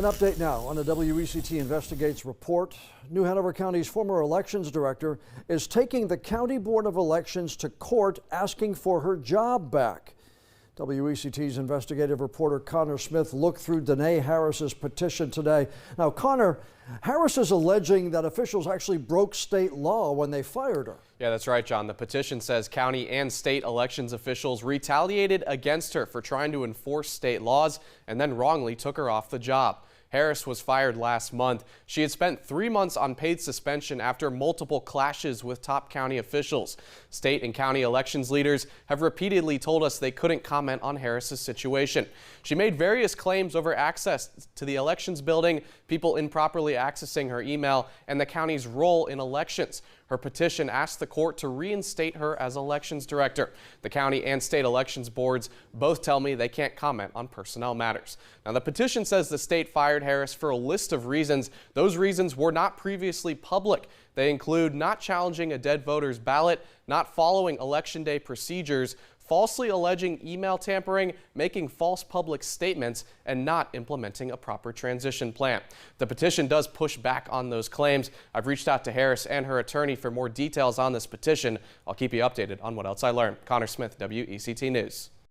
An update now on the WECT Investigates report. New Hanover County's former elections director is taking the County Board of Elections to court asking for her job back. WECT's investigative reporter Connor Smith looked through DeNay Harris's petition today. Now, Connor, Harris is alleging that officials actually broke state law when they fired her. Yeah, that's right, John. The petition says county and state elections officials retaliated against her for trying to enforce state laws and then wrongly took her off the job. Harris was fired last month. She had spent 3 months on paid suspension after multiple clashes with top county officials. State and county elections leaders have repeatedly told us they couldn't comment on Harris's situation. She made various claims over access to the elections building, people improperly accessing her email, and the county's role in elections. Her petition asked the court to reinstate her as elections director. The county and state elections boards both tell me they can't comment on personnel matters. Now, the petition says the state fired Harris for a list of reasons. Those reasons were not previously public. They include not challenging a dead voter's ballot, not following election day procedures, falsely alleging email tampering, making false public statements, and not implementing a proper transition plan. The petition does push back on those claims. I've reached out to Harris and her attorney for more details on this petition. I'll keep you updated on what else I learn. Connor Smith, WECT News.